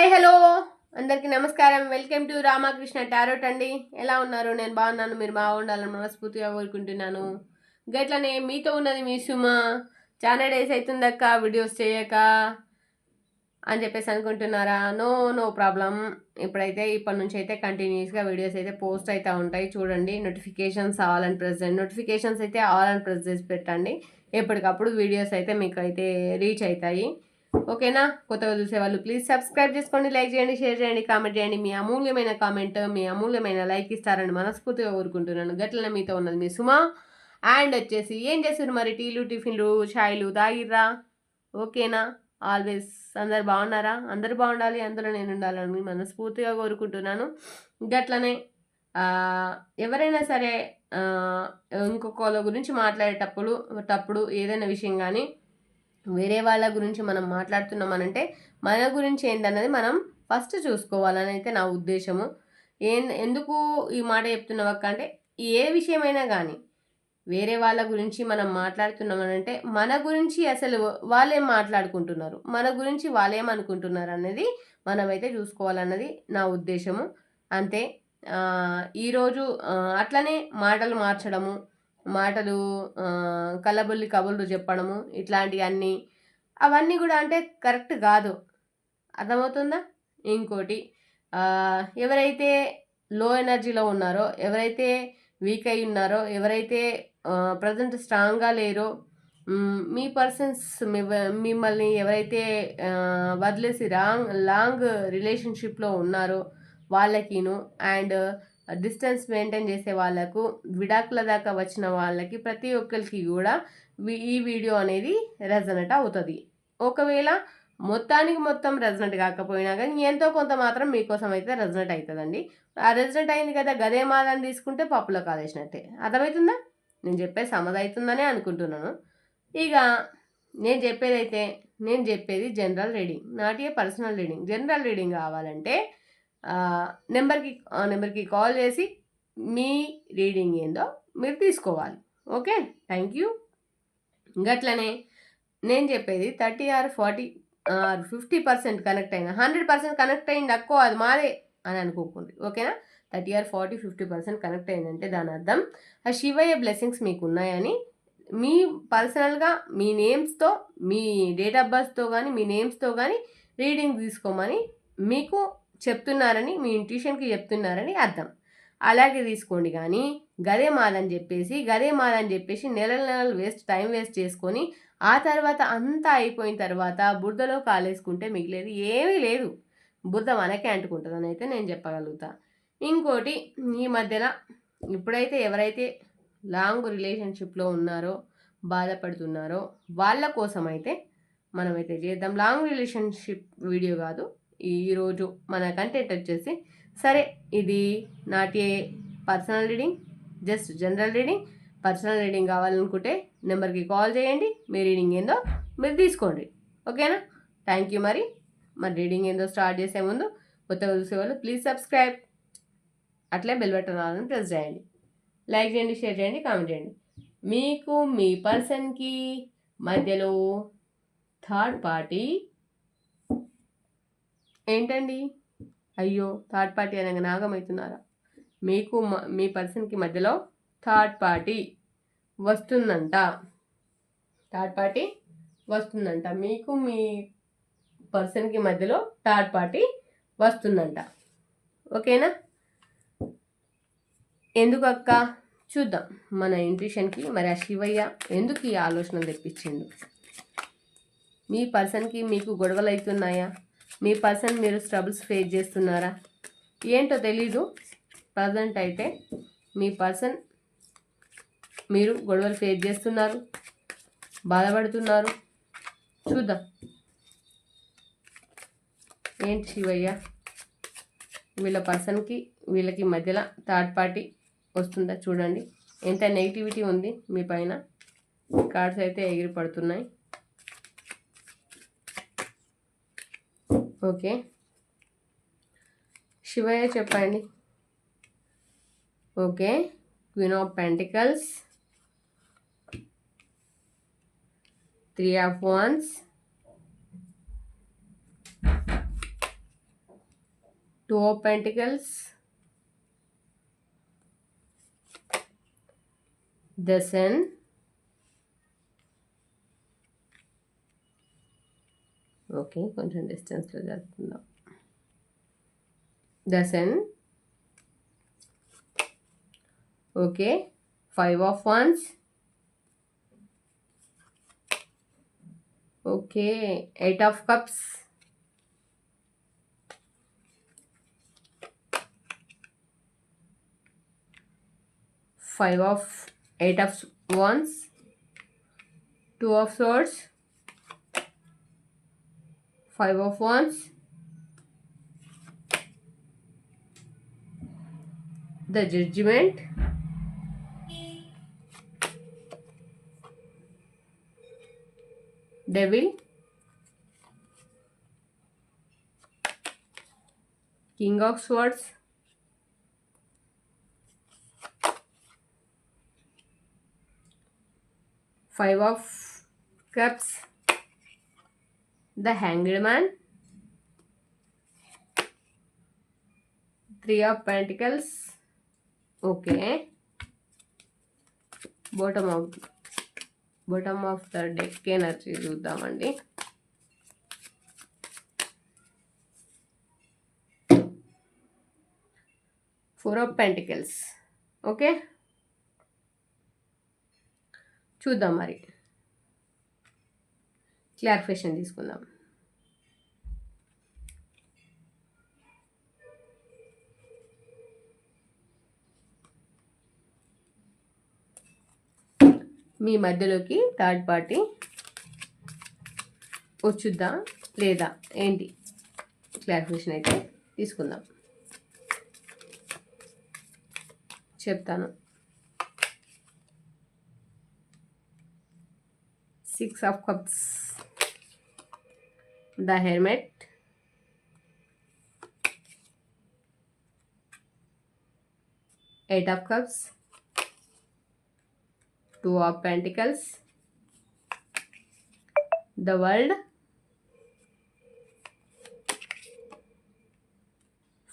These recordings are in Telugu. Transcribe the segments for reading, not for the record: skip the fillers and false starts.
హాయ్ హలో అందరికీ నమస్కారం. వెల్కమ్ టు రామకృష్ణ టారోట్ అండి. ఎలా ఉన్నారు? నేను బాగున్నాను. మీరు బాగుండాలని మనస్ఫూర్తిగా కోరుకుంటున్నాను. గట్లనే మీతో ఉన్నది మీ సుమ. చాలా డేస్ అవుతుందక్క వీడియోస్ చేయక అని చెప్పేసి అనుకుంటున్నారా? No problem. ఇప్పటి నుంచి అయితే కంటిన్యూస్గా వీడియోస్ అయితే పోస్ట్ అవుతూ ఉంటాయి. చూడండి, notifications all and press notifications అయితే ఆల్ అండ్ ప్రెస్ చేసి పెట్టండి. ఎప్పటికప్పుడు వీడియోస్ అయితే మీకు అయితే రీచ్ అవుతాయి. ఓకేనా? కొత్తగా చూసేవాళ్ళు ప్లీజ్ సబ్స్క్రైబ్ చేసుకోండి, లైక్ చేయండి, షేర్ చేయండి, కామెంట్ చేయండి. మీ అమూల్యమైన కామెంట్, మీ అమూల్యమైన లైక్ ఇస్తారని మనస్ఫూర్తిగా కోరుకుంటున్నాను. గట్లనే మీతో ఉన్నది మీ సుమ. అండ్ వచ్చేసి ఏం చేస్తారు మరి? టీలు, టిఫిన్లు, ఛాయ్లు తాగిర్రా? ఓకేనా? ఆల్వేస్ అందరు బాగున్నారా? అందరు బాగుండాలి, అందులో నేను ఉండాలని మనస్ఫూర్తిగా కోరుకుంటున్నాను. గట్లనే ఎవరైనా సరే ఇంకొకళ్ళ గురించి మాట్లాడేటప్పుడు ఏదైనా విషయం కానీ వేరే వాళ్ళ గురించి మనం మాట్లాడుతున్నామనంటే మన గురించి ఏంటన్నది మనం ఫస్ట్ చూసుకోవాలని అయితే నా ఉద్దేశము. ఎందుకు ఈ మాట చెప్తున్నావక్క అంటే, ఏ విషయమైనా కానీ వేరే వాళ్ళ గురించి మనం మాట్లాడుతున్నామనంటే మన గురించి అసలు వాళ్ళేం మాట్లాడుకుంటున్నారు, మన గురించి వాళ్ళేమనుకుంటున్నారు అనేది మనమైతే చూసుకోవాలన్నది నా ఉద్దేశము. అంతే. ఈరోజు అట్లనే మాటలు మార్చడము, మాటలు కల్లబొల్లి కబుర్లు చెప్పడము, ఇట్లాంటివన్నీ అవన్నీ కూడా అంటే కరెక్ట్ కాదు. అర్థమవుతుందా? ఇంకోటి, ఎవరైతే లో ఎనర్జీలో ఉన్నారో, ఎవరైతే వీక్ అయి ఉన్నారో, ఎవరైతే ప్రజెంట్ స్ట్రాంగ్గా లేరో, మీ పర్సన్స్ మిమ్మల్ని ఎవరైతే వదిలేసి లాంగ్ రిలేషన్షిప్లో ఉన్నారో వాళ్ళకిను, అండ్ డిస్టెన్స్ మెయింటైన్ చేసే వాళ్ళకు, విడాకుల దాకా వచ్చిన వాళ్ళకి, ప్రతి ఒక్కరికి కూడా ఈ వీడియో అనేది రెజనెట్ అవుతుంది. ఒకవేళ మొత్తం రెజనెట్ కాకపోయినా కానీ ఎంతో కొంత మాత్రం మీకోసం అయితే రెజనెట్ అవుతుందండి. ఆ రెజనెట్ అయింది కదా, గదే మాలని తీసుకుంటే పప్పులో కాలేసినట్టే. అర్థమవుతుందా? నేను చెప్పేది సమదవుతుందనే అనుకుంటున్నాను. ఇక నేను చెప్పేది general reading, not a personal reading. General reading కావాలంటే నెంబర్కి కాల్ చేసి మీ రీడింగ్ ఏందో మీరు తీసుకోవాలి. Okay, thank you. గట్లనే నేను చెప్పేది 30 or 40 or 50% కనెక్ట్ అయినా, 100% కనెక్ట్ అయింది అక్కో అది మాదే అని అనుకోకండి. ఓకేనా? 30 or 40, 50% కనెక్ట్ అయిందంటే దాని అర్థం ఆ శివయ్య బ్లెస్సింగ్స్ మీకు ఉన్నాయని, మీ పర్సనల్గా మీ నేమ్స్తో, మీ డేట్ ఆఫ్ బర్త్తో కానీ, మీ నేమ్స్తో కానీ రీడింగ్ తీసుకోమని మీకు చెప్తున్నారని, మీ ఇంట్యూషన్కి చెప్తున్నారని అర్థం. అలాగే తీసుకోండి. కానీ గదే మాదని చెప్పేసి నెలలు టైం వేస్ట్ చేసుకొని ఆ తర్వాత అంతా అయిపోయిన తర్వాత బురదలో కాలేసుకుంటే మిగిలేదు ఏమీ లేదు. బురద మనకే అంటుకుంటుందని అయితే నేను చెప్పగలుగుతా. ఇంకోటి, ఈ మధ్యన ఇప్పుడైతే ఎవరైతే లాంగ్ రిలేషన్షిప్లో ఉన్నారో, బాధపడుతున్నారో వాళ్ళ కోసం అయితే మనమైతే చేద్దాం. లాంగ్ రిలేషన్షిప్ వీడియో కాదు ఈరోజు మన కంటెంట్ వచ్చేసి. సరే, ఇది not a personal reading, just general reading. Personal reading కావాలనుకుంటే నెంబర్కి కాల్ చేయండి, మీ రీడింగ్ ఏందో మీరు తీసుకోండి. ఓకేనా? Thank you. మరి రీడింగ్ ఏందో స్టార్ట్ చేసే ముందు కొత్తగా చూసేవాళ్ళు ప్లీజ్ సబ్స్క్రైబ్, అట్లే బెల్ బటన్ రావాలని ప్రెస్ చేయండి, లైక్ చేయండి, షేర్ చేయండి, కామెంట్ చేయండి. మీకు మీ పర్సన్కి మధ్యలో థర్డ్ పార్టీ ఏంటండి? అయ్యో, థర్డ్ పార్టీ అనగా నాగమవుతున్నారా? మీకు మీ పర్సన్కి మధ్యలో థర్డ్ పార్టీ వస్తుందంట. మీకు మీ పర్సన్కి మధ్యలో థర్డ్ పార్టీ వస్తుందంట. ఓకేనా? ఎందుకు అక్క? చూద్దాం మన ఇంట్యూషన్కి. మరి ఆ శివయ్య ఎందుకు ఈ ఆలోచనలు తెప్పించిండు? మీ పర్సన్కి మీకు గొడవలు అవుతున్నాయా? మీ పర్సన్ మీరు స్ట్రబుల్స్ ఫేస్ చేస్తున్నారా? ఏంటో తెలీదు. ప్రజెంట్ అయితే మీ పర్సన్ మీరు గొడవలు ఫేస్ చేస్తున్నారు, బాధపడుతున్నారు. చూద్దాం ఏంటి శివయ్య. వీళ్ళ పర్సన్కి వీళ్ళకి మధ్యలో థర్డ్ పార్టీ వస్తుందా? చూడండి ఎంత నెగిటివిటీ ఉంది మీ పైన. కార్డ్స్ అయితే ఎగిరి పడుతున్నాయి. ఓకే శివయ్య చెప్పండి. Okay, queen of pentacles, 3 of Wands, Two of Pentacles, the Sun, okay కొంచెం డిస్టెన్స్లో జరుపుకుందాం. The Sun, okay 5 of Wands, okay 8 of Cups, 5 of 8 of Wands, 2 of Swords, 5 of Wands, the Judgment, Devil, King of Swords, 5 of Cups, the Hanged Man, 3 of Pentacles, okay bottom of the deck energy చూద్దామండి. ఫోర్ ఆఫ్ పెంటికల్స్, ఓకే చూద్దాం మరి క్లారిఫికేషన్ తీసుకుందాం. మీ మధ్యలోకి థర్డ్ పార్టీ వచ్చుద్దా లేదా ఏంటి క్లారిఫికేషన్ అయితే తీసుకుందాం, చెప్తాను. 6 of Cups, the Hermit, 8 of Cups, 2 of Pentacles, the World,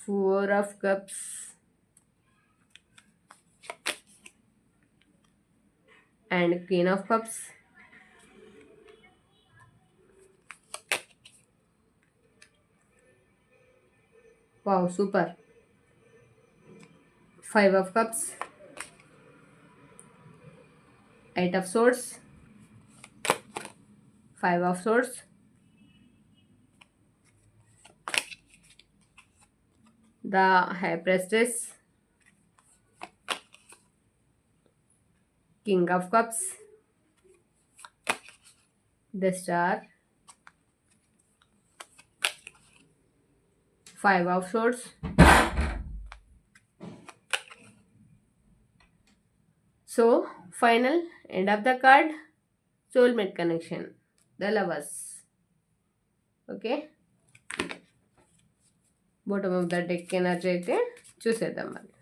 4 of Cups, and Queen of Cups, wow super, 5 of Cups, 8 of Swords, 5 of Swords, the High Priestess, King of Cups, the Star, 5 of Swords, so final end of the card, soulmate connection, the Lovers, okay bottom of the deck energy అయితే చూసేద్దాం మరి.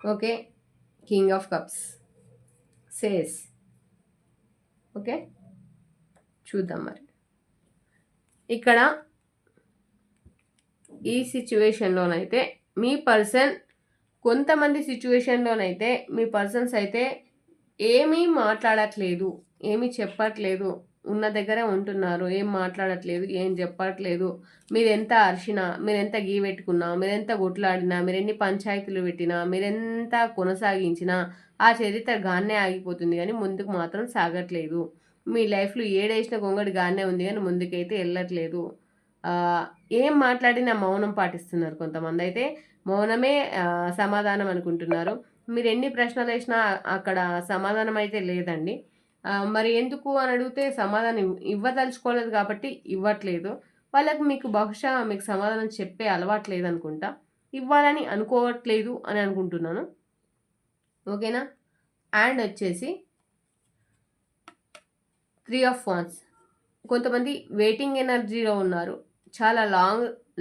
Okay king of cups says, okay చూద్దాం మరి. ఇక్కడ ఈ సిచ్యువేషన్లోనైతే మీ పర్సన్, కొంతమంది సిచ్యువేషన్లోనైతే మీ పర్సన్స్ అయితే ఏమీ మాట్లాడట్లేదు, ఏమీ చెప్పట్లేదు, ఉన్న దగ్గరే ఉంటున్నారు, ఏం మాట్లాడట్లేదు, ఏం చెప్పట్లేదు. మీరు ఎంత అరిచినా, మీరు ఎంత గీ పెట్టుకున్నా, మీరు ఎంత కొట్లాడినా, మీరు ఎన్ని పంచాయతీలు పెట్టినా, మీరెంత కొనసాగించినా ఆ చరిత్ర గానే ఆగిపోతుంది కానీ ముందుకు మాత్రం సాగట్లేదు. మీ లైఫ్లో ఏడేసిన గొంగడి గానే ఉంది కానీ ముందుకైతే వెళ్ళట్లేదు. ఏం మాట్లాడినా మౌనం పాటిస్తున్నారు. కొంతమంది అయితే మౌనమే సమాధానం అనుకుంటున్నారు. మీరు ఎన్ని ప్రశ్నలు వేసినా అక్కడ సమాధానం అయితే లేదండి. మరి ఎందుకు అని అడిగితే సమాధానం ఇవ్వదలుచుకోలేదు కాబట్టి ఇవ్వట్లేదు. వాళ్ళకి మీకు బహుశా మీకు సమాధానం చెప్పే అలవాటు లేదనుకుంటా, ఇవ్వాలని అనుకోవట్లేదు అని అనుకుంటున్నాను, ఓకేనా. అండ్ వచ్చేసి 3 of Wands, కొంతమంది వెయిటింగ్ ఎనర్జీలో ఉన్నారు, చాలా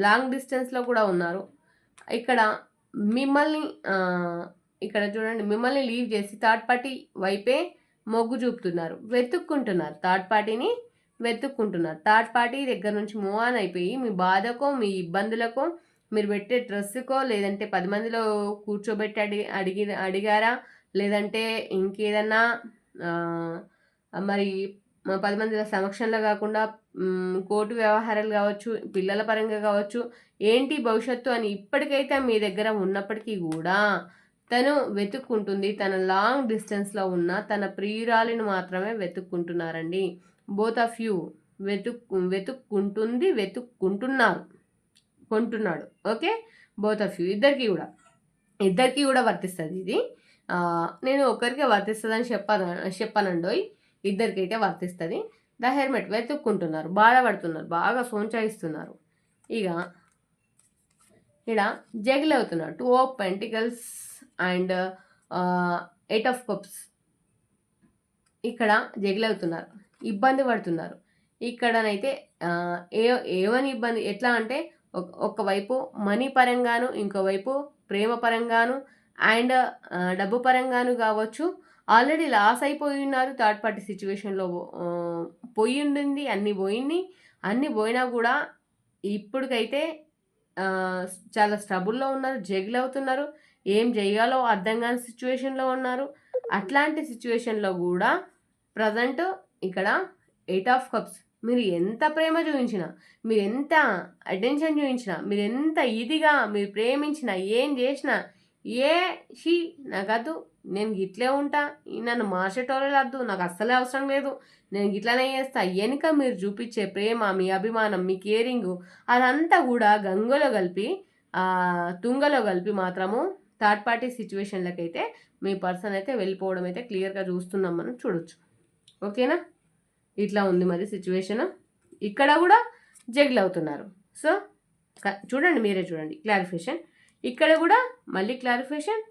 లాంగ్ డిస్టెన్స్లో కూడా ఉన్నారు. ఇక్కడ మిమ్మల్ని ఇక్కడ చూడండి, మిమ్మల్ని లీవ్ చేసి థర్డ్ పార్టీ వైపే మొగ్గు చూపుతున్నారు, వెతుక్కుంటున్నారు. థర్డ్ పార్టీని వెతుక్కుంటున్నారు. థర్డ్ పార్టీ దగ్గర నుంచి మూవ్ ఆన్ అయిపోయి మీ బాధకో మీ ఇబ్బందులకో మీరు పెట్టే డ్రెస్సుకో లేదంటే 10 మందిలో కూర్చోబెట్టి అడిగారా, లేదంటే ఇంకేదన్నా మరి 10 మందిల సమక్షంలో కాకుండా కోర్టు వ్యవహారాలు కావచ్చు, పిల్లల పరంగా కావచ్చు, ఏంటి భవిష్యత్తు అని ఇప్పటికైతే మీ దగ్గర ఉన్నప్పటికీ కూడా తను వెతుక్కుంటుంది. తన లాంగ్ డిస్టెన్స్లో ఉన్న తన ప్రియురాలిని మాత్రమే వెతుక్కుంటున్నారండి. బోత్ ఆఫ్ యూ వెతుక్కుంటున్నారు, కొంటున్నాడు. ఓకే, బోత్ ఆఫ్ యూ ఇద్దరికి కూడా వర్తిస్తుంది ఇది. నేను ఒకరికే వర్తిస్తుందని చెప్పానండోయ్, ఇద్దరికైతే వర్తిస్తుంది. ద హెర్మెట్ వెతుక్కుంటున్నారు, బాధపడుతున్నారు, బాగా సోంచాయిస్తున్నారు. ఇక ఇక్కడ జగిల్ అవుతున్నారు. 2 of pentacles and 8 of cups. ఇక్కడ జగిల్ అవుతున్నారు, ఇబ్బంది పడుతున్నారు. ఇక్కడనైతే ఏమని ఇబ్బంది, ఎట్లా అంటే ఒకవైపు మనీ పరంగాను, ఇంకోవైపు ప్రేమ పరంగాను అండ్ డబ్బు పరంగాను కావచ్చు. ఆల్రెడీ లాస్ అయిపోయి ఉన్నారు. థర్డ్ పార్టీ సిచ్యువేషన్లో పోయి ఉండింది, అన్నీ పోయినా కూడా ఇప్పటికైతే చాలా స్ట్రబుల్లో ఉన్నారు, జగిల్ అవుతున్నారు. ఏం చేయాలో అర్థం కాని సిచ్యువేషన్లో ఉన్నారు. అట్లాంటి సిచ్యువేషన్లో కూడా ప్రజెంట్ ఇక్కడ 8 ఆఫ్ కప్స్. మీరు ఎంత ప్రేమ చూపించినా, మీరు ఎంత అటెన్షన్ చూపించినా, మీరు ఎంత ఇదిగా మీరు ప్రేమించినా, ఏం చేసినా, నాకద్దు, నేను గిట్లే ఉంటా, నన్ను మార్చేటోళ్ళు వద్దు, నాకు అస్సలే అవసరం లేదు, నేను గిట్లనే చేస్తా, వెనుక మీరు చూపించే ప్రేమ, మీ అభిమానం, మీ కేరింగు అదంతా కూడా తుంగలో కలిపి మాత్రము థర్డ్ పార్టీ సిచ్యువేషన్లకైతే మీ పర్సన్ అయితే వెళ్ళిపోవడం అయితే క్లియర్గా చూస్తున్నాం, మనం చూడొచ్చు. ఓకేనా, ఇట్లా ఉంది మరి సిచ్యువేషన్. ఇక్కడ కూడా జగిల్ అవుతున్నారు. సో చూడండి, మీరే చూడండి క్లారిఫికేషన్. ఇక్కడ కూడా మళ్ళీ క్లారిఫికేషన్,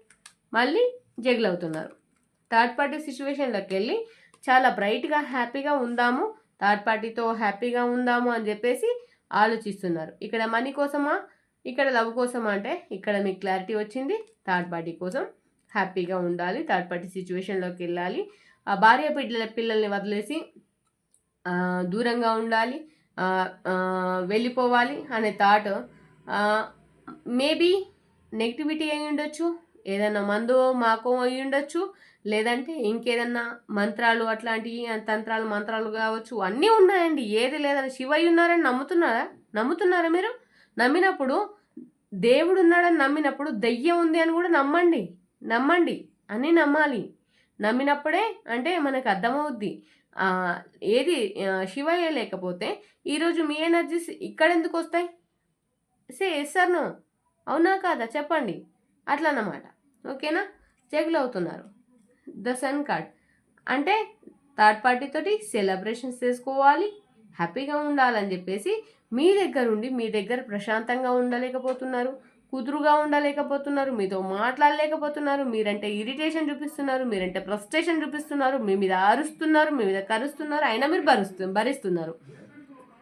మళ్ళీ జగిల్ అవుతున్నారు. థర్డ్ పార్టీ సిచ్యువేషన్లోకి వెళ్ళి చాలా బ్రైట్గా హ్యాపీగా ఉందాము, థర్డ్ పార్టీతో హ్యాపీగా ఉందాము అని చెప్పేసి ఆలోచిస్తున్నారు. ఇక్కడ మనీ కోసమా, ఇక్కడ లవ్ కోసమా అంటే ఇక్కడ మీకు క్లారిటీ వచ్చింది. థర్డ్ పార్టీ కోసం హ్యాపీగా ఉండాలి, థర్డ్ పార్టీ సిచ్యువేషన్లోకి వెళ్ళాలి, ఆ భార్య పిల్లల్ని వదిలేసి దూరంగా ఉండాలి, వెళ్ళిపోవాలి అనే థాట్ మేబీ నెగిటివిటీ అయి ఉండొచ్చు, ఏదన్నా మందు మాకో అయి ఉండొచ్చు, లేదంటే ఇంకేదన్నా మంత్రాలు అట్లాంటివి మంత్రాలు కావచ్చు, అన్నీ ఉన్నాయండి. ఏది లేదని శివయ్య ఉన్నారని నమ్ముతున్నారా మీరు? నమ్మినప్పుడు దేవుడు ఉన్నాడని నమ్మినప్పుడు దెయ్యం ఉంది అని కూడా నమ్మండి అని నమ్మాలి. నమ్మినప్పుడే అంటే మనకు అర్థమవుద్ది. ఏది శివయ్య లేకపోతే ఈరోజు మీ ఎనర్జీస్ ఇక్కడ ఎందుకు వస్తాయి? ఎస్ ఆర్ నో, అవునా కాదా చెప్పండి. అట్లా అన్నమాట. ఓకేనా, జగిల్ అవుతున్నారు. ద సన్ కార్డ్ అంటే థర్డ్ పార్టీతోటి సెలబ్రేషన్స్ చేసుకోవాలి, హ్యాపీగా ఉండాలని చెప్పేసి మీ దగ్గర ప్రశాంతంగా ఉండలేకపోతున్నారు, కుదురుగా ఉండలేకపోతున్నారు, మీతో మాట్లాడలేకపోతున్నారు, మీరంటే ఇరిటేషన్ చూపిస్తున్నారు, మీరంటే ఫ్రస్ట్రేషన్ చూపిస్తున్నారు, మీ మీద అరుస్తున్నారు, మీ మీద కరుస్తున్నారు, అయినా మీరు భరిస్తున్నారు.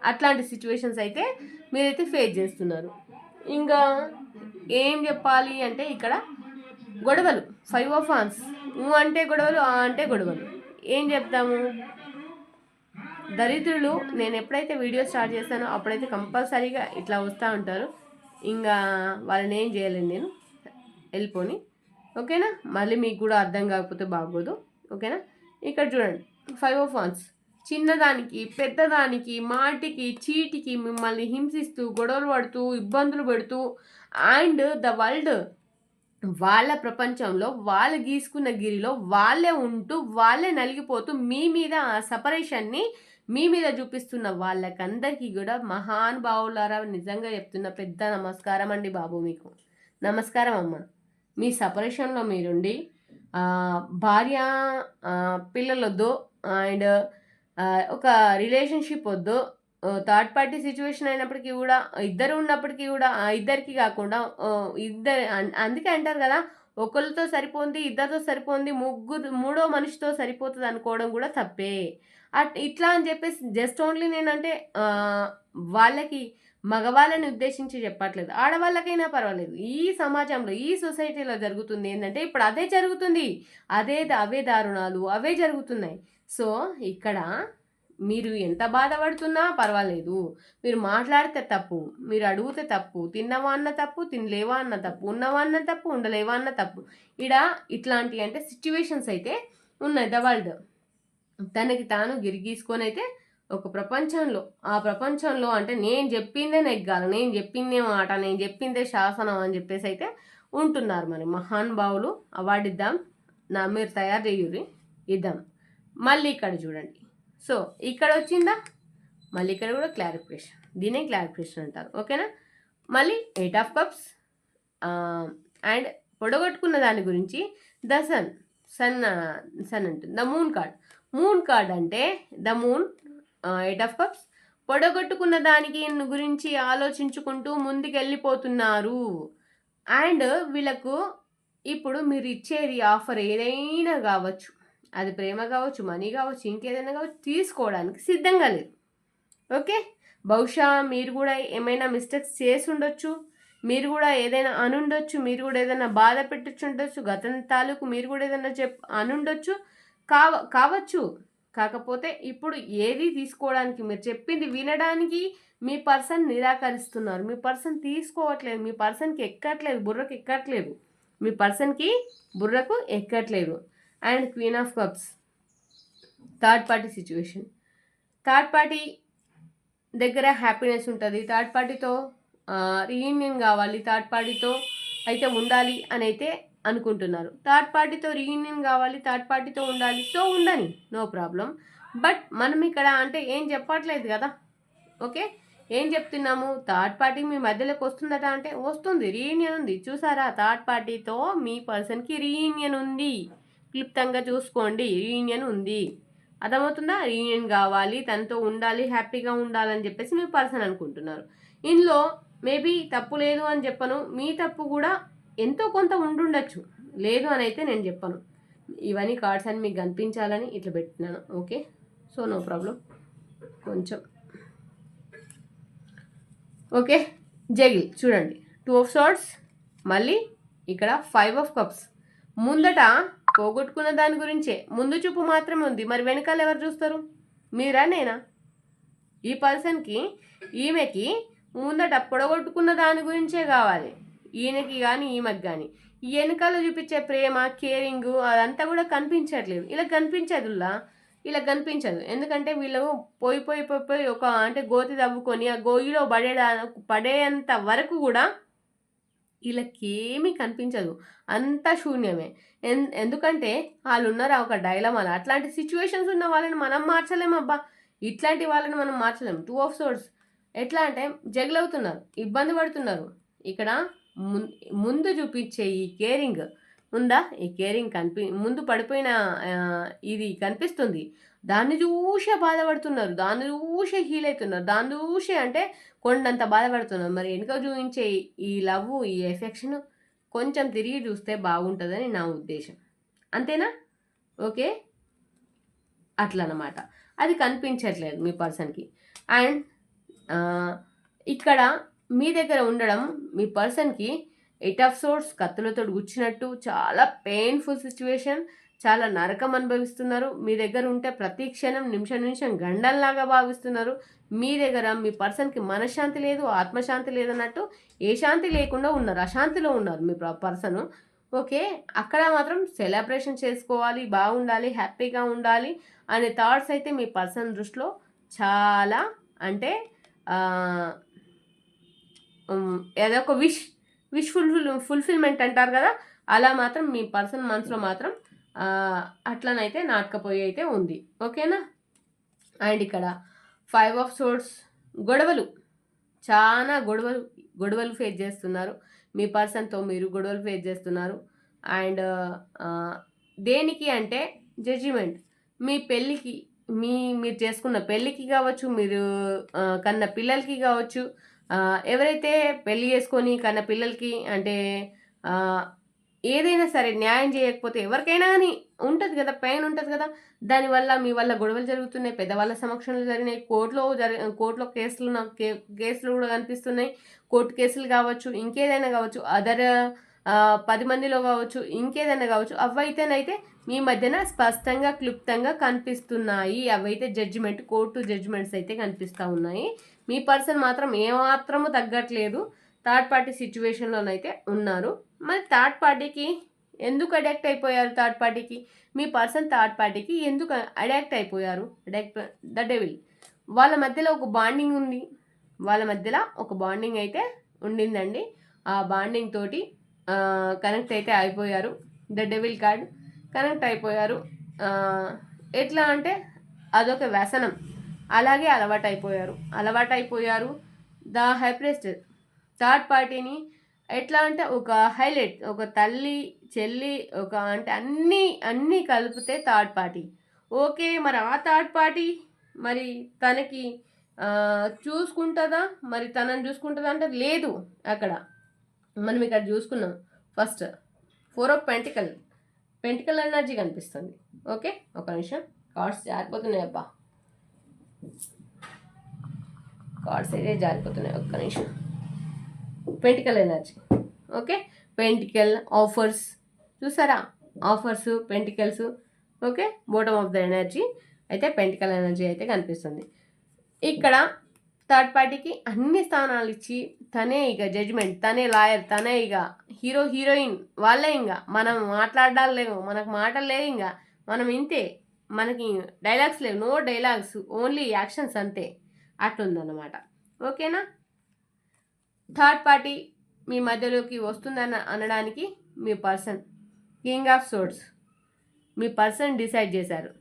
అట్లాంటి సిచ్యువేషన్స్ అయితే మీరైతే ఫేస్ చేస్తున్నారు. ఇంకా ఏం చెప్పాలి అంటే ఇక్కడ గొడవలు, 5 ఆఫ్ వాండ్స్. అంటే గొడవలు, అంటే గొడవలు. ఏం చెప్తాము, దరిద్రులు. నేను ఎప్పుడైతే వీడియో స్టార్ట్ చేస్తానో అప్పుడైతే కంపల్సరీగా ఇట్లా వస్తూ ఉంటారు. ఇంకా వాళ్ళని ఏం చేయలేను నేను, వెళ్ళిపోని. ఓకేనా, మళ్ళీ మీకు కూడా అర్థం కాకపోతే బాగోదు. ఓకేనా, ఇక్కడ చూడండి 5 ఆఫ్ వాండ్స్. చిన్నదానికి పెద్దదానికి మాటికి చీటికి మిమ్మల్ని హింసిస్తూ గొడవలు పడుతూ ఇబ్బందులు పెడుతూ అండ్ ద వరల్డ్ వాళ్ళ ప్రపంచంలో వాళ్ళు గీసుకున్న గిరిలో వాళ్ళే ఉంటూ వాళ్ళే నలిగిపోతూ మీ మీద ఆ సపరేషన్ని మీ మీద చూపిస్తున్న వాళ్ళకందరికీ కూడా మహానుభావులారా నిజంగా చెప్తున్న పెద్ద నమస్కారం అండి బాబు, మీకు నమస్కారం అమ్మ. మీ సపరేషన్లో మీరుండి భార్య పిల్లలొద్దు అండ్ ఒక రిలేషన్షిప్ వద్దు, థర్డ్ పార్టీ సిచ్యువేషన్ అయినప్పటికీ కూడా ఇద్దరు ఉన్నప్పటికీ కూడా ఇద్దరికి కాకుండా అందుకే అంటారు కదా, ఒకరితో సరిపోంది, ఇద్దరితో సరిపోంది, మూడో మనిషితో సరిపోతుంది అనుకోవడం కూడా తప్పే. ఇట్లా అని చెప్పేసి జస్ట్ ఓన్లీ నేనంటే వాళ్ళకి మగవాళ్ళని ఉద్దేశించి చెప్పట్లేదు, ఆడవాళ్ళకైనా పర్వాలేదు. ఈ సమాజంలో ఈ సొసైటీలో జరుగుతుంది ఏంటంటే ఇప్పుడు అదే జరుగుతుంది, అవే దారుణాలు అవే జరుగుతున్నాయి. సో ఇక్కడ మీరు ఎంత బాధపడుతున్నా పర్వాలేదు, మీరు మాట్లాడితే తప్పు, మీరు అడిగితే తప్పు, తిన్నవా అన్న తప్పు, తినలేవా అన్న తప్పు, ఉన్నవా అన్న తప్పు, ఉండలేవా అన్న తప్పు. ఇట్లాంటి అంటే సిచ్యువేషన్స్ అయితే ఉన్నాయి. ద వరల్డ్ తనకి తాను గిరిగీసుకొని అయితే ఒక ప్రపంచంలో, ఆ ప్రపంచంలో అంటే నేను చెప్పిందే నెగ్గాలి, నేను చెప్పిందే మాట, నేను చెప్పిందే శాసనం అని చెప్పేసి అయితే ఉంటున్నారు. మరి మహానుభావులు అవార్డు ఇద్దాం, మీరు తయారు చేయుర్రి, ఇద్దాం. మళ్ళీ ఇక్కడ చూడండి. సో ఇక్కడ వచ్చిందా, మళ్ళీ ఇక్కడ కూడా క్లారిఫికేషన్, దీనే క్లారిఫికేషన్ అంటారు. ఓకేనా. మళ్ళీ 8 ఆఫ్ కప్స్ అండ్ పొడగొట్టుకున్న దాని గురించి ద సన్ అంటుంది. ద మూన్ కార్డ్ అంటే ద మూన్ 8 ఆఫ్ కప్స్ పొడగొట్టుకున్న దానికి గురించి ఆలోచించుకుంటూ ముందుకెళ్ళిపోతున్నారు. అండ్ వీళ్ళకు ఇప్పుడు మీరు ఇచ్చేది ఆఫర్ ఏదైనా కావచ్చు, అది ప్రేమ కావచ్చు, మనీ కావచ్చు, ఇంకేదైనా కావచ్చు, తీసుకోవడానికి సిద్ధంగా లేదు. ఓకే. బహుశా మీరు కూడా ఏమైనా మిస్టేక్స్ చేసి ఉండొచ్చు, మీరు కూడా ఏదైనా అనుండొచ్చు, మీరు కూడా ఏదైనా బాధ పెట్టించుండొచ్చు, గతం తాలూకు మీరు కూడా ఏదైనా అనుండొచ్చు, కావచ్చు. కాకపోతే ఇప్పుడు ఏది తీసుకోవడానికి, మీరు చెప్పింది వినడానికి మీ పర్సన్ నిరాకరిస్తున్నారు. మీ పర్సన్ తీసుకోవట్లేదు, మీ పర్సన్కి ఎక్కట్లేదు, బుర్రకు ఎక్కట్లేదు, మీ పర్సన్కి బుర్రకు ఎక్కట్లేదు. And queen of cups, third party situation. Third party దగ్గర హ్యాపీనెస్ ఉంటుంది, థర్డ్ పార్టీతో రీయూనియన్ కావాలి, థర్డ్ పార్టీతో అయితే ఉండాలి అని అయితే అనుకుంటున్నారు. థర్డ్ పార్టీతో రీయూనియన్ కావాలి, థర్డ్ పార్టీతో ఉండాలి, సో ఉండని, నో ప్రాబ్లం. బట్ మనం ఇక్కడ అంటే ఏం చెప్పట్లేదు కదా. ఓకే. ఏం చెప్తున్నాము, థర్డ్ పార్టీ మీ మధ్యలోకి వస్తుందట అంటే వస్తుంది, రీయూనియన్ ఉంది. చూసారా, థర్డ్ పార్టీతో మీ పర్సన్కి రీయూనియన్ ఉంది, క్లుప్తంగా చూసుకోండి, రీయూనియన్ ఉంది. అర్థమవుతుందా. రీయూనియన్ కావాలి, తనతో ఉండాలి, హ్యాపీగా ఉండాలని చెప్పేసి మీ పర్సన్ అనుకుంటున్నారు. ఇందులో మేబీ తప్పు లేదు అని చెప్పను, మీ తప్పు కూడా ఎంతో కొంత ఉండుండొచ్చు, లేదు అని అయితే నేను చెప్పను. ఇవన్నీ కార్డ్స్ అని మీకు కనిపించాలని ఇట్లా పెట్టినాను. ఓకే. So no problem. కొంచెం ఓకే. జగిల్ చూడండి, 2 ఆఫ్ సోర్డ్స్, మళ్ళీ ఇక్కడ 5 ఆఫ్ కప్స్. ముందట పోగొట్టుకున్న దాని గురించే ముందు చూపు మాత్రమే ఉంది, మరి వెనకాల ఎవరు చూస్తారు, మీరా నేనా? ఈ పర్సన్కి, ఈమెకి ముందట పొడగొట్టుకున్న దాని గురించే కావాలి, ఈయనకి కానీ ఈమెకి కానీ. ఈ వెనకాల చూపించే ప్రేమ, కేరింగ్ అదంతా కూడా కనిపించట్లేదు. ఇలా కనిపించదులా, ఇలా కనిపించదు. ఎందుకంటే వీళ్ళు పోయి ఒక అంటే గోతి తవ్వుకొని ఆ గోయిలో పడేంత వరకు కూడా వీళ్ళకేమీ కనిపించదు, అంతా శూన్యమే. ఎందుకంటే వాళ్ళు ఉన్నారా ఒక డైలమాలో. అట్లాంటి సిచ్యువేషన్స్ ఉన్న వాళ్ళని మనం మార్చలేము అబ్బా, ఇట్లాంటి వాళ్ళని మనం మార్చలేము. 2 ఆఫ్ సోర్డ్స్ ఎట్లా అంటే జగలవుతున్నారు, ఇబ్బంది పడుతున్నారు. ఇక్కడ ముందు చూపించే ఈ కేరింగ్ ఉందా, ఈ కేరింగ్ ముందు పడిపోయిన ఇది కనిపిస్తుంది, దాన్ని చూసే బాధపడుతున్నారు, దాన్ని చూసే హీల్ అవుతున్నారు, దాన్ని చూసే అంటే కొండంత బాధపడుతున్నారు. మరి వెనుక చూపించే ఈ లవ్, ఈ ఎఫెక్షన్ కొంచెం తిరిగి చూస్తే బాగుంటుందని నా ఉద్దేశం. అంతేనా. ఓకే. అట్లా అన్నమాట, అది కనిపించట్లేదు మీ పర్సన్కి. అండ్ ఇక్కడ మీ దగ్గర ఉండడం మీ పర్సన్కి 8 ఆఫ్ సోర్డ్స్ కత్తులతో గుచ్చినట్టు, చాలా పెయిన్ఫుల్ సిచ్యువేషన్, చాలా నరకం అనుభవిస్తున్నారు. మీ దగ్గర ఉంటే ప్రతి క్షణం నిమిషం గండంలాగా భావిస్తున్నారు. మీ దగ్గర మీ పర్సన్కి మనశ్శాంతి లేదు, ఆత్మశాంతి లేదన్నట్టు, ఏ శాంతి లేకుండా ఉన్నారు, అశాంతిలో ఉన్నారు మీ పర్సన్. ఓకే. అక్కడ మాత్రం సెలబ్రేషన్ చేసుకోవాలి, బాగుండాలి, హ్యాపీగా ఉండాలి అనే థాట్స్ అయితే మీ పర్సన్ దృష్టిలో చాలా అంటే ఏదొక విష్ ఫుల్ఫిల్మెంట్ అంటారు కదా, అలా మాత్రం మీ పర్సన్ మనసులో మాత్రం అట్లనైతే నాటకపోయి అయితే ఉంది. ఓకేనా. అండ్ ఇక్కడ 5 ఆఫ్ సోర్డ్స్, గొడవలు, చాలా గొడవలు ఫేస్ చేస్తున్నారు మీ పర్సన్తో, మీరు గొడవలు ఫేస్ చేస్తున్నారు. అండ్ దేనికి అంటే జడ్జిమెంట్, మీ పెళ్ళికి, మీరు చేసుకున్న పెళ్ళికి కావచ్చు, మీరు కన్న పిల్లలకి కావచ్చు, ఎవరైతే పెళ్ళి చేసుకొని కన్న పిల్లలకి అంటే ఏదైనా సరే న్యాయం చేయకపోతే ఎవరికైనా కానీ ఉంటుంది కదా, పెయిన్ ఉంటుంది కదా. దానివల్ల మీ వల్ల గొడవలు జరుగుతున్నాయి, పెద్దవాళ్ళ సమక్షంలో జరిగినాయి, కోర్టులో కేసులు కూడా కనిపిస్తున్నాయి, కోర్టు కేసులు కావచ్చు, ఇంకేదైనా కావచ్చు, అదర్ 10 మందిలో కావచ్చు, ఇంకేదైనా కావచ్చు. అవైతేనైతే మీ మధ్యన స్పష్టంగా క్లుప్తంగా కనిపిస్తున్నాయి. అవైతే జడ్జిమెంట్, కోర్టు జడ్జిమెంట్స్ అయితే కనిపిస్తూ ఉన్నాయి. మీ పర్సన్ మాత్రం ఏమాత్రము తగ్గట్లేదు. థర్డ్ పార్టీ సిచ్యువేషన్లోనైతే ఉన్నారు. మరి థర్డ్ పార్టీకి ఎందుకు అడాక్ట్ అయిపోయారు? థర్డ్ పార్టీకి మీ పర్సన్ థర్డ్ పార్టీకి ఎందుకు అడాక్ట్ అయిపోయారు? The devil. వాళ్ళ మధ్యలో ఒక బాండింగ్ ఉంది. వాళ్ళ మధ్యలో ఒక బాండింగ్ అయితే ఉండిందండి. ఆ బాండింగ్ తోటి కనెక్ట్ అయితే అయిపోయారు. ద డెవిల్ కార్డ్ కనెక్ట్ అయిపోయారు. ఎట్లా అంటే అదొక వ్యసనం, అలాగే అలవాటైపోయారు. ద హైప్రెస్ట్ థర్డ్ పార్టీని ఎట్లా అంటే ఒక హైలైట్, ఒక తల్లి చెల్లి, ఒక అంటే అన్నీ కలిపితే థర్డ్ పార్టీ. ఓకే, మరి ఆ థర్డ్ పార్టీ మరి తనకి చూసుకుంటుందా? మరి తనని చూసుకుంటుందా అంటే లేదు. అక్కడ మనం ఇక్కడ చూసుకున్నాం. ఫస్ట్ 4 ఆఫ్ పెంటికల్ ఎనర్జీ కనిపిస్తుంది. ఓకే, ఒక నిమిషం. కార్డ్స్ జారిపోతున్నాయి అబ్బా, కార్డ్స్ అయితే జారిపోతున్నాయి. ఒక్క నిమిషం. Pentacle energy. Okay, pentacle offers చూసారా? Offers, pentacles. Okay, bottom of the energy అయితే పెంటికల్ ఎనర్జీ అయితే కనిపిస్తుంది. ఇక్కడ థర్డ్ పార్టీకి అన్ని స్థానాలు ఇచ్చి తనే ఇక జడ్జిమెంట్, తనే లాయర్, తనే ఇక హీరో హీరోయిన్ వాళ్ళే. ఇంకా మనం మాట్లాడాలి లేవు, మనకు మాటలు లేవు, ఇంకా మనం ఇంతే, మనకి డైలాగ్స్ లేవు, నో డైలాగ్స్, ఓన్లీ యాక్షన్స్ అంతే. అట్లుందన్నమాట. ఓకేనా? థర్డ్ పార్టీ మీ మధ్యలోకి వస్తుందని అనడానికి మీ పర్సన్ కింగ్ ఆఫ్ సోర్డ్స్, మీ పర్సన్ డిసైడ్ చేశారు.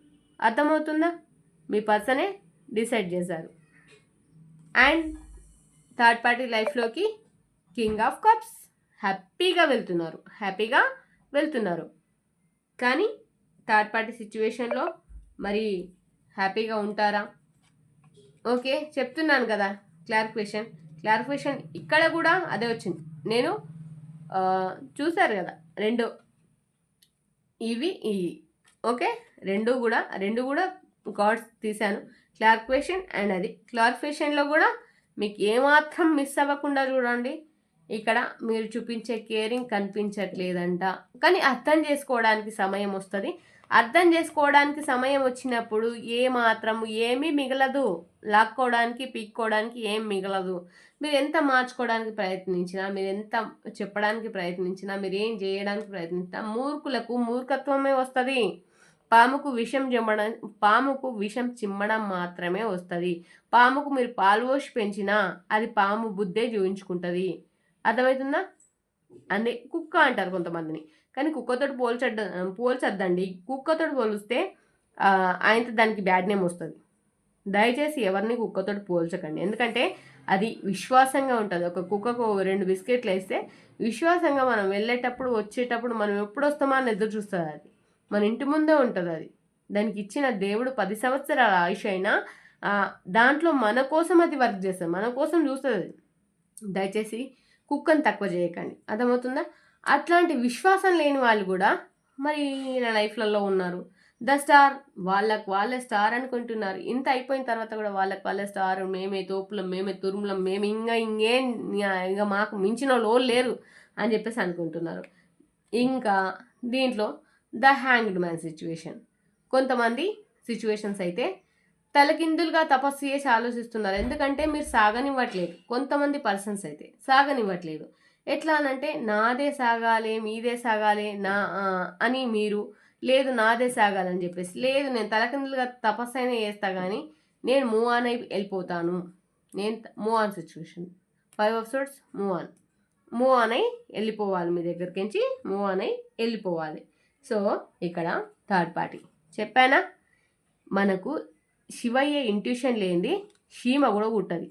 అర్థమవుతుందా? మీ పర్సనే డిసైడ్ చేశారు. అండ్ థర్డ్ పార్టీ లైఫ్లోకి కింగ్ ఆఫ్ కప్స్ హ్యాపీగా వెళ్తున్నారు. కానీ థర్డ్ పార్టీ సిచ్యువేషన్లో మరి హ్యాపీగా ఉంటారా? ఓకే, చెప్తున్నాను కదా, క్లారిఫికేషన్ ఇక్కడ కూడా అదే వచ్చింది. నేను చూశారు కదా, రెండు ఇవి. ఓకే, రెండు కూడా కార్డ్స్ తీశాను. క్లారిఫికేషన్ అండ్ అది క్లారిఫికేషన్లో కూడా మీకు ఏమాత్రం మిస్ అవ్వకుండా చూడండి. ఇక్కడ మీరు చూపించే కేరింగ్ కనిపించట్లేదంట. కానీ అర్థం చేసుకోవడానికి సమయం వస్తుంది. అర్థం చేసుకోవడానికి సమయం వచ్చినప్పుడు ఏమీ మిగలదు. లాక్కోవడానికి, పీక్కోవడానికి ఏం మిగలదు. మీరు ఎంత మార్చుకోవడానికి ప్రయత్నించినా, మీరు ఎంత చెప్పడానికి ప్రయత్నించినా, మీరు ఏం చేయడానికి ప్రయత్నించినా మూర్ఖులకు మూర్ఖత్వమే వస్తుంది. పాముకు విషం చిమ్మడం మాత్రమే వస్తుంది. పాముకు మీరు పాలు పోసి పెంచినా అది పాము బుద్ధే చూపించుకుంటుంది. అర్థమవుతుందా? అంటే కుక్క అంటారు కొంతమందిని, కానీ కుక్కతోటి పోల్చొద్దండి. కుక్కతోటి పోలిస్తే ఆయనతో దానికి బ్యాడ్ నేమ్ వస్తుంది. దయచేసి ఎవరిని కుక్కతోటి పోల్చకండి. ఎందుకంటే అది విశ్వాసంగా ఉంటుంది. ఒక కుక్కకు 2 బిస్కెట్లు వేస్తే విశ్వాసంగా మనం వెళ్ళేటప్పుడు వచ్చేటప్పుడు మనం ఎప్పుడు వస్తామో అని ఎదురు చూస్తుంది. అది మన ఇంటి ముందే ఉంటుంది. అది దానికి ఇచ్చిన దేవుడు 10 సంవత్సరాల ఆయుష్ అయినా దాంట్లో మన కోసం అది వర్క్ చేస్తుంది, మన కోసం చూస్తుంది. దయచేసి కుక్కను తక్కువ చేయకండి. అర్థమవుతుందా? అట్లాంటి విశ్వాసం లేని వాళ్ళు కూడా మరి నా లైఫ్లలో ఉన్నారు. ద స్టార్, వాళ్ళే స్టార్ అనుకుంటున్నారు. ఇంత అయిపోయిన తర్వాత కూడా వాళ్ళే స్టార్, మేమే తోపులం, మేమే తురుములం, మేము ఇంకా మాకు మించిన వాళ్ళు లేరు అని చెప్పేసి అనుకుంటున్నారు. ఇంకా దీంట్లో ద హ్యాంగ్డ్ మ్యాన్ సిచ్యువేషన్. కొంతమంది సిచ్యువేషన్స్ అయితే తలకిందులుగా తపస్సు చేసి ఆలోచిస్తున్నారు. ఎందుకంటే మీరు సాగనివ్వట్లేదు. కొంతమంది పర్సన్స్ అయితే సాగనివ్వట్లేదు. ఎట్లా అనంటే నాదే సాగాలి, మీదే సాగాలి అని మీరు, లేదు నాదే సాగాలని చెప్పేసి, లేదు నేను తలకిందులుగా తపస్సు అయినా చేస్తా కానీ నేను మూవ్ ఆన్ అయి వెళ్ళిపోతాను. నేను move on situation 5 of swords, move on అయి వెళ్ళిపోవాలి. మీ దగ్గరికి నుంచి మూవ్ ఆన్ అయి వెళ్ళిపోవాలి. సో ఇక్కడ థర్డ్ పార్టీ చెప్పానా, మనకు శివయ్య ఇంట్యూషన్ లేనిది షీమ కూడా కుట్టది.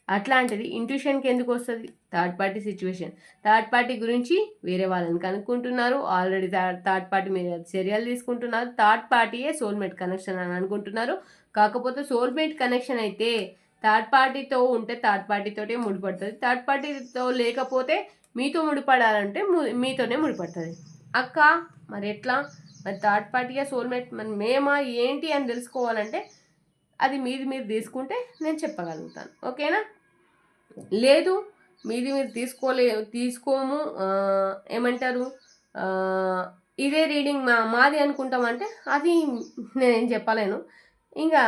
అట్లాంటిది ఇంట్యూషన్కి ఎందుకు వస్తుంది? Third party situation. Third party గురించి వేరే వాళ్ళని కనుక్కుంటున్నారు. ఆల్రెడీ థర్డ్ పార్టీ మీద చర్యలు తీసుకుంటున్నారు. థర్డ్ పార్టీయే సోల్మేట్ కనెక్షన్ అని అనుకుంటున్నారు. కాకపోతే సోల్మేట్ కనెక్షన్ అయితే థర్డ్ పార్టీతో ఉంటే థర్డ్ పార్టీతోటే ముడిపడుతుంది. థర్డ్ పార్టీతో లేకపోతే మీతో ముడిపడాలంటే మీతోనే ముడిపడుతుంది. అక్క మరి ఎట్లా? మరి థర్డ్ పార్టీయే సోల్మేట్, మరి మేమా ఏంటి అని తెలుసుకోవాలంటే అది మీరు తీసుకుంటే నేను చెప్పగలుగుతాను. ఓకేనా? లేదు మీరు తీసుకోము, ఏమంటారు, ఇదే రీడింగ్ మాది అనుకుంటామంటే అది నేనేం చెప్పలేను. ఇంకా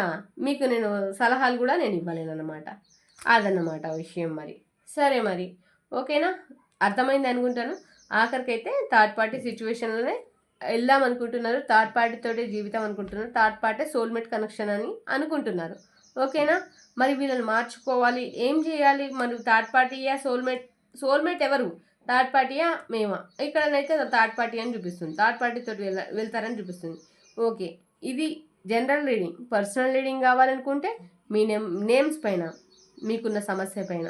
మీకు నేను సలహాలు కూడా నేను ఇవ్వలేను అన్నమాట. అదన్నమాట విషయం. మరి సరే, మరి ఓకేనా, అర్థమైంది అనుకుంటాను. ఆఖరికైతే థర్డ్ పార్టీ సిచ్యువేషన్లోనే వెళ్దాం అనుకుంటున్నారు. థర్డ్ పార్టీతోటి జీవితం అనుకుంటున్నారు. థర్డ్ పార్టీ సోల్మేట్ కనెక్షన్ అని అనుకుంటున్నారు. ఓకేనా, మరి వీళ్ళని మార్చుకోవాలి, ఏం చేయాలి? మరి థర్డ్ పార్టీయా సోల్మేట్ ఎవరు? థర్డ్ పార్టీయా మేమా? ఇక్కడనైతే థర్డ్ పార్టీ అని చూపిస్తుంది. థర్డ్ పార్టీతో వెళ్తారని చూపిస్తుంది. ఓకే, ఇది జనరల్ రీడింగ్. పర్సనల్ రీడింగ్ కావాలనుకుంటే మీ నేమ్స్ పైన, మీకున్న సమస్య పైన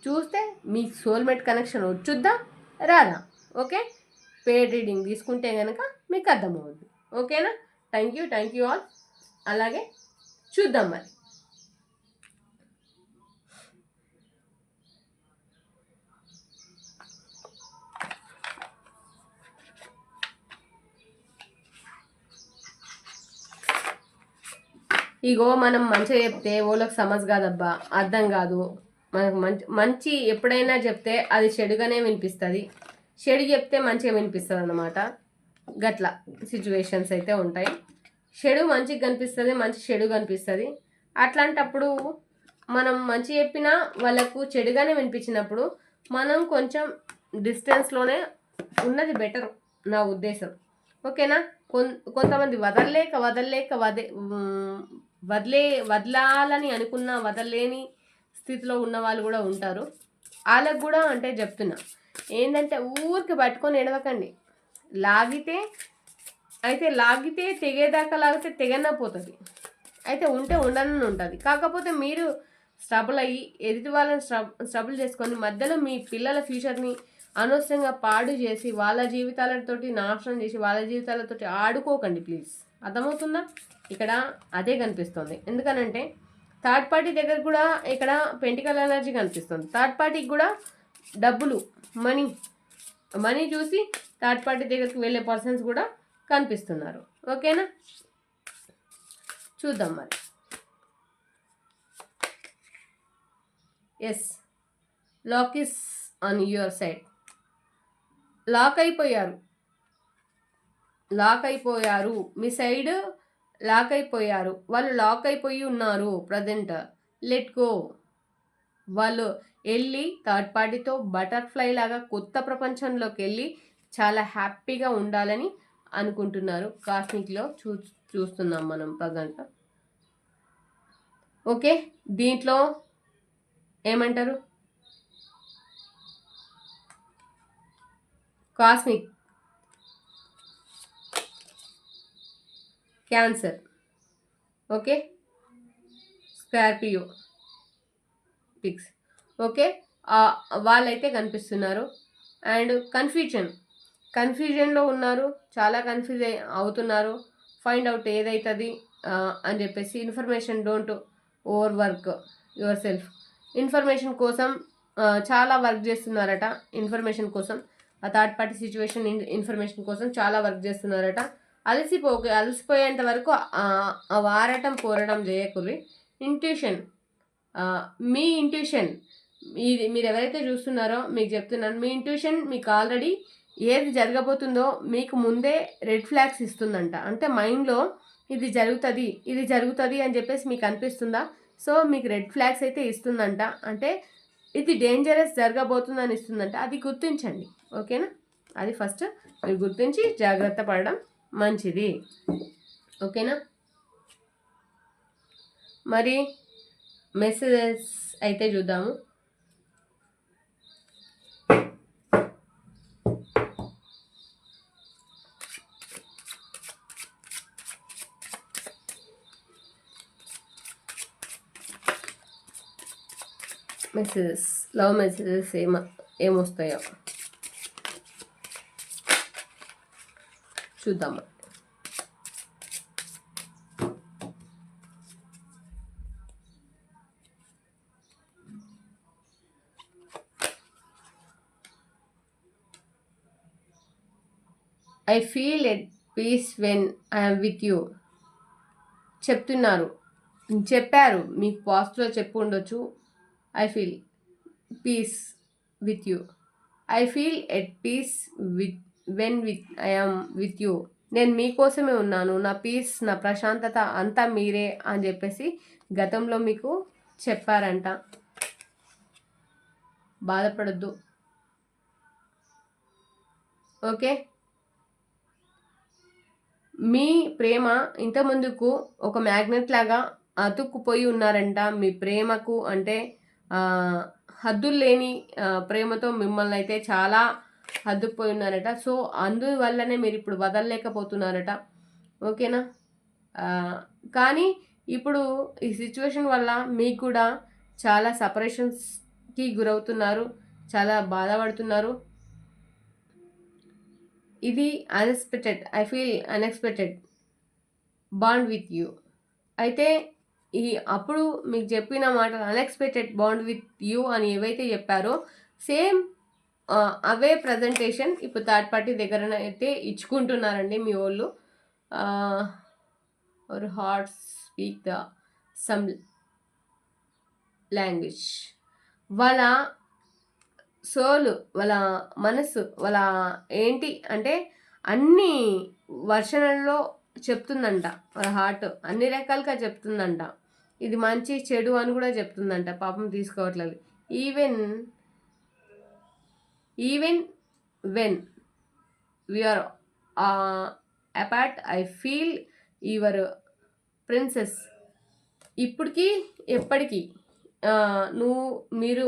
చూస్తే మీ సోల్మేట్ కనెక్షన్ వచ్చుద్దా రాదా? ఓకే, పేడ్ రీడింగ్ తీసుకుంటే కనుక మీకు అర్థమవుతుంది. ఓకేనా, థ్యాంక్ యూ ఆల్. అలాగే చూద్దాం మరి. ఇగో మనం మంచిగా చెప్తే వాళ్ళకి సమజ్ కాదబ్బా, అర్థం కాదు. మనకు మంచి ఎప్పుడైనా చెప్తే అది చెడుగానే వినిపిస్తుంది, చెడు చెప్తే మంచిగా వినిపిస్తుంది అన్నమాట. గట్ల సిచ్యువేషన్స్ అయితే ఉంటాయి. చెడు మంచిగా కనిపిస్తుంది, మంచి చెడు కనిపిస్తుంది. అట్లాంటప్పుడు మనం మంచి చెప్పినా వాళ్ళకు చెడుగానే వినిపించినప్పుడు మనం కొంచెం డిస్టెన్స్లోనే ఉన్నది బెటర్ నా ఉద్దేశం. ఓకేనా, కొంతమంది వదలాలని అనుకున్న వదలలేని స్థితిలో ఉన్న వాళ్ళు కూడా ఉంటారు. వాళ్ళకు కూడా అంటే చెప్తున్నా ఏంటంటే ఊరికి పట్టుకొని ఎడవకండి. లాగితే తెగేదాకా లాగితే తెగన పోతుంది. అయితే ఉంటే ఉండనని ఉంటుంది. కాకపోతే మీరు స్ట్రబుల్ అయ్యి ఎదుటి వాళ్ళని స్ట్రబుల్ చేసుకొని మధ్యలో మీ పిల్లల ఫ్యూచర్ని అనవసరంగా పాడు చేసి వాళ్ళ జీవితాలతోటి నాశనం చేసి వాళ్ళ జీవితాలతోటి ఆడుకోకండి ప్లీజ్. అర్థమవుతుందా? ఇక్కడ అదే కనిపిస్తుంది. ఎందుకనంటే థర్డ్ పార్టీ దగ్గర కూడా ఇక్కడ పెంటికల్ ఎనర్జీ కనిపిస్తుంది. థర్డ్ పార్టీకి కూడా డబ్బులు, మనీ చూసి థర్డ్ పార్టీ దగ్గరికి వెళ్ళే పర్సన్స్ కూడా కనిపిస్తున్నారు. ఓకేనా, చూద్దాం మరి. Yes, lock is on your side. Lock అయిపోయారు మీ సైడ్, లాక్ అయిపోయారు. వాళ్ళు లాక్ అయిపోయి ఉన్నారు ప్రజెంట్. Let go. వాళ్ళు వెళ్ళి థర్డ్ పార్టీతో బటర్ఫ్లై లాగా కొత్త ప్రపంచంలోకి వెళ్ళి చాలా హ్యాపీగా ఉండాలని అనుకుంటున్నారు. కాస్మిక్లో చూస్తున్నాం మనం ప్రజెంట్. ఓకే, దీంట్లో ఏమంటారు? Cosmic, cancer, okay, Scorpio picks. Okay, వాళ్ళైతే కనిపిస్తున్నారు. అండ్ కన్ఫ్యూజన్లో ఉన్నారు, చాలా కన్ఫ్యూజ్ అవుతున్నారు. ఫైండ్ అవుట్ ఏదైతుంది అని చెప్పేసి. Information, don't over work your self. Information కోసం చాలా వర్క్ చేస్తున్నారట. ఇన్ఫర్మేషన్ కోసం, ఆ థర్డ్ పార్టీ సిచ్యువేషన్ ఇన్ఫర్మేషన్ కోసం చాలా వర్క్ చేస్తున్నారట. అలసిపోయేంత వరకు వారటం పోరడం చేయకుర్రి. మీ ఇంట్యూషన్ మీరు ఎవరైతే చూస్తున్నారో మీకు చెప్తున్నాను, మీ ఇంట్యూషన్ మీకు ఆల్రెడీ ఏది జరగబోతుందో మీకు ముందే రెడ్ ఫ్లాగ్స్ ఇస్తుందంట. అంటే మైండ్లో ఇది జరుగుతుంది అని చెప్పేసి మీకు అనిపిస్తుందా? సో మీకు రెడ్ ఫ్లాగ్స్ అయితే ఇస్తుందంట. అంటే ఇది డేంజరస్ జరగబోతుందని ఇస్తుందంట. అది గుర్తించండి. ఓకేనా, అది ఫస్ట్ మీరు గుర్తించి జాగ్రత్త పడడం మంచిది. ఓకేనా, మరి మెసేజెస్ అయితే చూద్దాము. లవ్ మెసేజెస్ ఏమొస్తాయో చూద్దాము. I feel at peace when I'm with you. చెప్పారు మీకు పాస్ట్లో చెప్పు ఉండొచ్చు. I feel peace with you. I feel at peace when I am with you. నేను మీకోసమే ఉన్నాను, నా పీస్, నా ప్రశాంతత అంతా మీరే అని చెప్పేసి గతంలో మీకు చెప్పారంట. బాధపడద్దు, ఓకే. మీ ప్రేమ ఇంతకుముందుకు ఒక మ్యాగ్నెట్ లాగా అతుక్కుపోయి ఉన్నారంట మీ ప్రేమకు. అంటే హద్దులు లేని ప్రేమతో మిమ్మల్ని అయితే చాలా హద్దుకుపోయి ఉన్నారట. సో అందువల్లనే మీరు ఇప్పుడు వదలలేకపోతున్నారట, ఓకేనా. కానీ ఇప్పుడు ఈ సిచ్యువేషన్ వల్ల మీకు కూడా చాలా సపరేషన్స్కి గురవుతున్నారు, చాలా బాధపడుతున్నారు. ఇది unexpected, I feel unexpected bond with you. అయితే ఈ అప్పుడు మీకు చెప్పిన మాటలు అన్ఎక్స్పెక్టెడ్ బాండ్ విత్ యూ అని ఏవైతే చెప్పారో సేమ్ అవే ప్రజెంటేషన్ ఇప్పుడు థర్డ్ పార్టీ దగ్గర అయితే ఇచ్చుకుంటున్నారండి మీ వాళ్ళు. Our heart speak the same language. వాళ్ళ సోల్, వాళ్ళ మనసు, వాళ్ళ ఏంటి అంటే అన్ని వర్షన్లలో చెప్తుందంట. వాళ్ళ హార్ట్ అన్ని రకాలుగా చెప్తుందంట. ఇది మంచి చెడు అని కూడా చెప్తుందంట. పాపం తీసుకోవట్లేదు. Even when we're apart I feel your presence. ఇప్పటికీ ఎప్పటికీ మీరు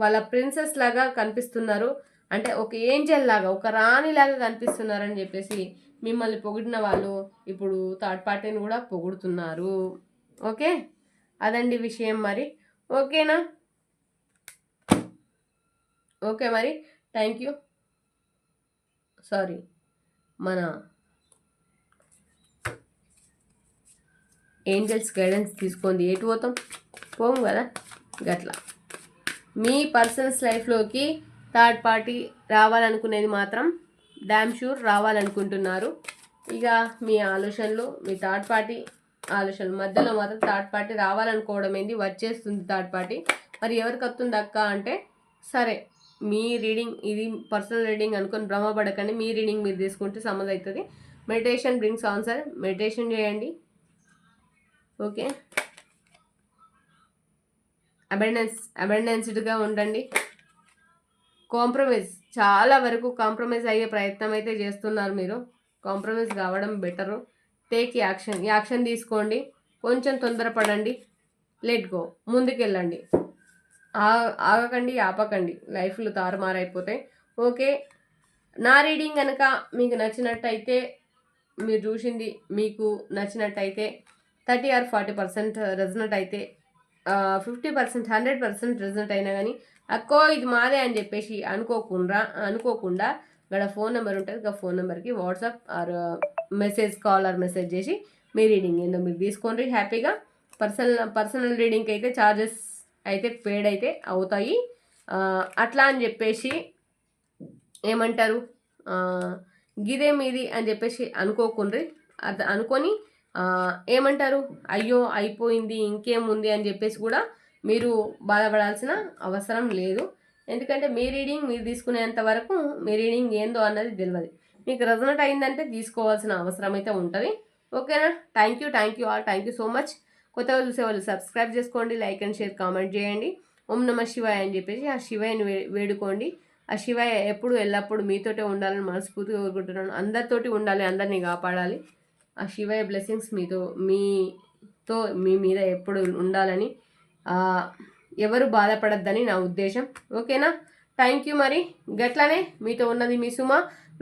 వాళ్ళ ప్రిన్సెస్ లాగా కనిపిస్తున్నారు. అంటే ఒక ఏంజల్ లాగా, ఒక రాణి లాగా కనిపిస్తున్నారని చెప్పేసి మిమ్మల్ని పొగిడిన వాళ్ళు ఇప్పుడు థర్డ్ పార్టీని కూడా పొగుడుతున్నారు, ఓకే. అదండి విషయం మరి, ఓకేనా. ఓకే మరి, థ్యాంక్ యూ. సారీ, మన ఏంజల్స్ గైడెన్స్ తీసుకుంది ఎటు పోతాం, పోము కదా. గట్లా మీ పర్సన్స్ లైఫ్లోకి థర్డ్ పార్టీ రావాలనుకునేది మాత్రం డామ్ షూర్ రావాలనుకుంటున్నారు. ఇక మీ ఆలోచనలు, మీ థర్డ్ పార్టీ ఆలోచనలు మధ్యలో మాత్రం థర్డ్ పార్టీ రావాలనుకోవడం ఏంది, వచ్చేస్తుంది థర్డ్ పార్టీ. మరి ఎవరికి వస్తుంది అక్క అంటే, సరే మీ రీడింగ్ ఇది పర్సనల్ రీడింగ్ అనుకొని భ్రమపడకండి. మీ రీడింగ్ మీరు తీసుకుంటే సంబంధం అవుతుంది. Meditation brings answer. మెడిటేషన్ చేయండి, ఓకే. అబెండెన్స్డ్గా ఉండండి. కాంప్రమైజ్, చాలా వరకు కాంప్రమైజ్ అయ్యే ప్రయత్నం అయితే చేస్తున్నారు మీరు. కాంప్రమైజ్ కావడం బెటరు. టేక్ యాక్షన్ తీసుకోండి. కొంచెం తొందరపడండి, లెట్ గో, ముందుకెళ్ళండి. ఆగకండి, ఆపకండి, లైఫ్లు తారుమారైపోతాయి, ఓకే. నా రీడింగ్ కనుక మీకు నచ్చినట్టయితే, మీరు చూసింది మీకు నచ్చినట్టయితే 30 or 40% రెజనెట్ అయితే, 50% 100% రెజనెట్ అయినా కానీ అక్కో ఇది మాదే అని చెప్పేసి అనుకోకుండా ఇక్కడ ఫోన్ నెంబర్ ఉంటుంది. ఆ ఫోన్ నెంబర్కి WhatsApp or call or message చేసి మీ రీడింగ్ ఏందో మీరు తీసుకోండి హ్యాపీగా. పర్సనల్ రీడింగ్కి అయితే ఛార్జెస్ అయితే పేడ్ అయితే అవుతాయి. అట్లా అని చెప్పేసి ఏమంటారు, గిదే మీది అని చెప్పేసి అనుకోకుండ్రి. అది అనుకొని ఏమంటారు, అయ్యో అయిపోయింది ఇంకేముంది అని చెప్పేసి కూడా మీరు బాధపడాల్సిన అవసరం లేదు. ఎందుకంటే మీ రీడింగ్ మీరు తీసుకునేంత వరకు మీ రీడింగ్ ఏందో అన్నది తెలియదు. మీకు రెజొనేట్ అయిందంటే తీసుకోవాల్సిన అవసరం అయితే ఉంటుంది, ఓకేనా. Thank you all, thank you so much. కొత్తగా చూసేవాళ్ళు సబ్స్క్రైబ్ చేసుకోండి, లైక్ అండ్ షేర్, కామెంట్ చేయండి. ఓం నమ శివాయ అని చెప్పేసి ఆ శివాయని వేడుకోండి. ఆ శివాయ ఎప్పుడు ఎల్లప్పుడు మీతోటే ఉండాలని మనస్ఫూర్తిగా కోరుకుంటున్నాను. అందరితోటి ఉండాలి, అందరినీ కాపాడాలి. ఆ శివయ్య బ్లెస్సింగ్స్ మీ మీద ఎప్పుడు ఉండాలని, ఎవరు బాధపడద్దని నా ఉద్దేశం, ఓకేనా. Thank you. మరి గట్లానే మీతో ఉన్నది మీ సుమ.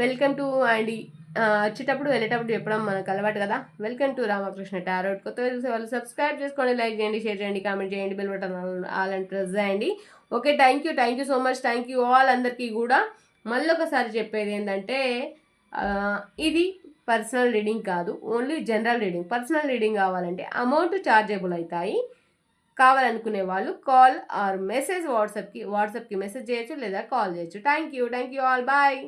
వెల్కమ్ టు అండ్ వచ్చేటప్పుడు వెళ్ళేటప్పుడు చెప్పడం మనకు అలవాటు కదా. Welcome to Ramakrishna tarot. కొత్తగా చూసే వాళ్ళు సబ్స్క్రైబ్ చేసుకోండి, లైక్ చేయండి, షేర్ చేయండి, కామెంట్ చేయండి, బెల్ బటన్ ఆల్ అని ప్రెస్ చేయండి, okay. Thank you so much. Thank you all అందరికీ కూడా. మళ్ళీ ఒకసారి చెప్పేది ఏంటంటే, ఇది పర్సనల్ రీడింగ్ కాదు, only general reading. Personal reading కావాలంటే అమౌంట్ ఛార్జబుల్ అవుతాయి. కావాలనుకునే వాళ్ళు కాల్ ఆర్ మెసేజ్ వాట్సాప్కి మెసేజ్ చేయొచ్చు లేదా కాల్ చేయొచ్చు. Thank you all, bye.